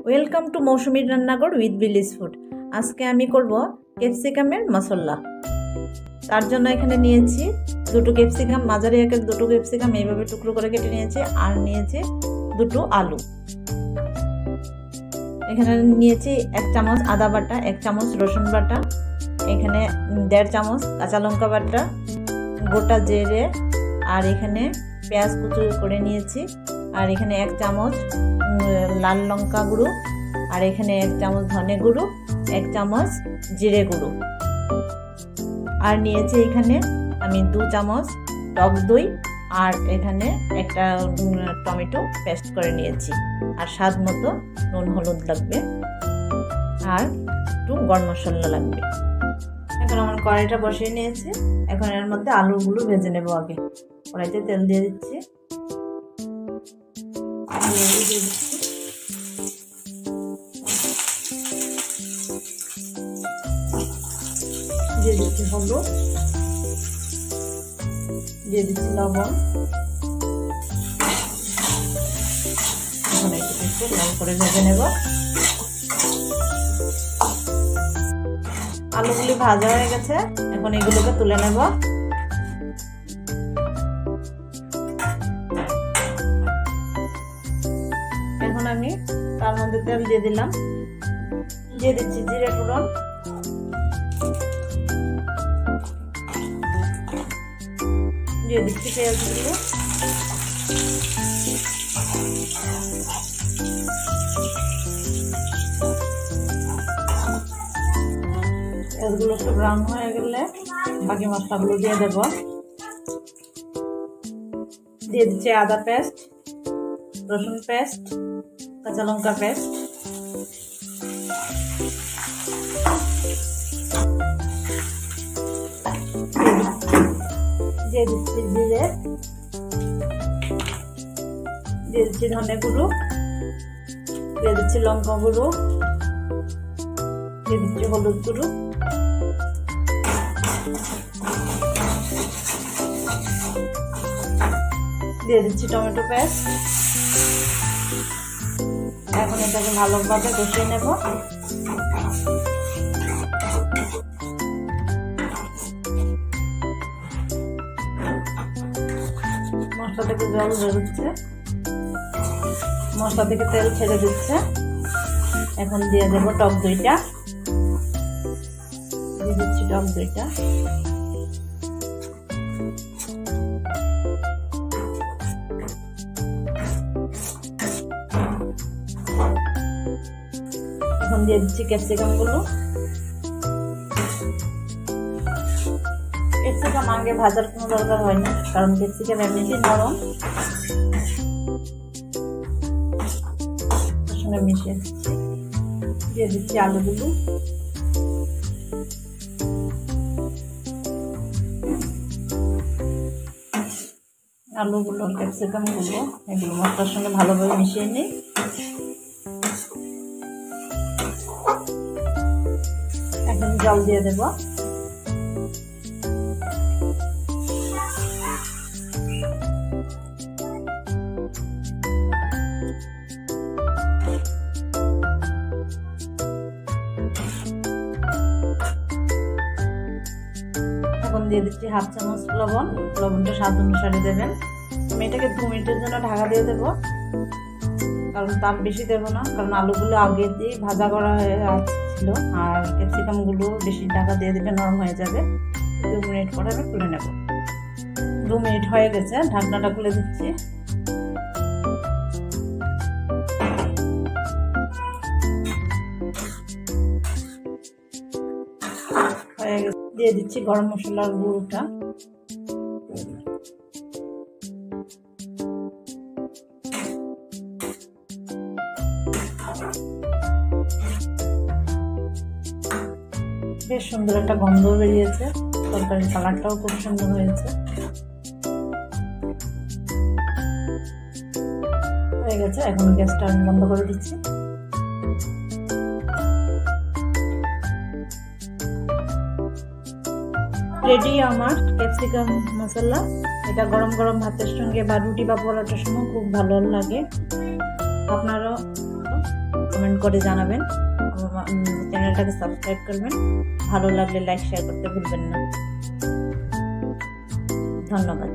Welcome to মৌসুমীর রান্নাঘর with village food. আজকে আমি করব ক্যাপসিকামের মশলা। তার জন্য এখানে নিয়েছি দুটো ক্যাপসিকাম, মাঝারি আকারের দুটো ক্যাপসিকাম এইভাবে টুকরো করে কেটে নিয়েছি। আর নিয়েছি দুটো আলু। এখানে নিয়েছি 1 চামচ আদা বাটা, 1 চামচ রসুন বাটা, এখানে 1.5 চামচ কাঁচা লঙ্কা বাটা, গোটা জিরে, আর এখানে পেঁয়াজ কুচি করে নিয়েছি, আর এখানে 1 চামচ লাল লঙ্কা গুঁড়ো, আর এখানে 1 চামচ ধনে গুঁড়ো, 1 চামচ জিরে গুঁড়ো, আর নিয়েছি এখানে আমি 2 চামচ টক দই, আর এখানে একটা টমেটো পেস্ট করে নিয়েছি, আর স্বাদ মতো নুন হলুদ লাগবে, আর একটু গরম মশলা লাগবে। এখন আমার কড়াইটা বসিয়ে নিয়েছি। এখন এর মধ্যে আলুগুলো ভেজে নেব। আগে কড়াইতে তেল দিয়ে দিচ্ছি, দিয়ে দিচ্ছি হলুদ, দিয়ে দিচ্ছি লবণ। এখন একটু লাল করে ভেজে নেব। আলুগুলি ভাজা হয়ে গেছে, এখন এগুলোকে তুলে নেব। এখন আমি তার মধ্যে তেল দিয়ে দিলাম, দিয়ে দিচ্ছি জিরে ফোড়ন, দিয়ে দিচ্ছি পেঁয়াজগুলো, পেঁয়াজগুলো একটু ব্রাউন হয়ে গেলে বাকি মশলাগুলো দিয়ে দেব। দিয়ে দিচ্ছি আদা পেস্ট, রসুন পেস্ট, কাঁচা লঙ্কা পেস্ট, দিয়ে দিচ্ছি জিরে, দিয়ে দিচ্ছি ধনে গুঁড়ো, দিয়ে দিচ্ছি লঙ্কা গুঁড়ো, দিয়ে দিচ্ছি হলুদ গুঁড়ো, দিয়ে দিচ্ছি টমেটো পেস্ট। এখন এটাকে ভালোভাবে কষিয়ে নেব। মশলা থেকে জল বেরোচ্ছে, মশলা থেকে তেল ছেড়ে দিচ্ছে। এখন দিয়ে দেবো টক দইটা, দিয়ে দিচ্ছি টক দইটা, এখন দিয়ে দিচ্ছি ক্যাপসিকাম গুলো। ক্যাপসিকাম আগে ভাজার কোনো দরকার হয় না, কারণ ক্যাপসিকাম এমনিতেই নরম। সঙ্গে মিশিয়ে দিচ্ছি, দিয়ে দিচ্ছি আলুগুলো, ক্যাপসিকাম গুলো এগুলো মশলার সঙ্গে ভালোভাবে মিশিয়ে নিই। এখন জল দিয়ে দেব। এখন দিয়ে দিচ্ছি 1/2 চামচ লবণ, লবণটা স্বাদ অনুসারে দেবেন। আমি এটাকে 2 মিনিটের জন্য ঢাকা দিয়ে দেবো, কারণ তাপ বেশি দেবো না, কারণ আলুগুলো আগে দিয়ে ভাজা করা হয়ে ছিল, আর ক্যাপসিকাম গুলো বেশি ঢাকা দিয়ে দিলে নরম হয়ে যাবে। 2 মিনিট পরে আমি তুলে নেব। 2 মিনিট হয়ে গেছে, ঢাকনাটা খুলে দিচ্ছি। হয়ে গেছে, দিয়ে দিচ্ছি গরম মশলার গুঁড়োটা, বেশ সুন্দর একটা গন্ধ বেরিয়েছে, তরকারির কালারটাও খুব সুন্দর হয়েছে। হয়ে গেছে, এখন গ্যাসটা বন্ধ করে দিচ্ছি। রেডি আমার ক্যাপসিকাম মশলা। এটা গরম গরম ভাতের সঙ্গে বা রুটি বা পরোটার সঙ্গে খুব ভালো লাগে। আপনারা কমেন্ট করে জানাবেন। চ্যানেলটাকে সাবস্ক্রাইব করবেন। ভালো লাগলে লাইক শেয়ার করতে ভুলবেন না। ধন্যবাদ।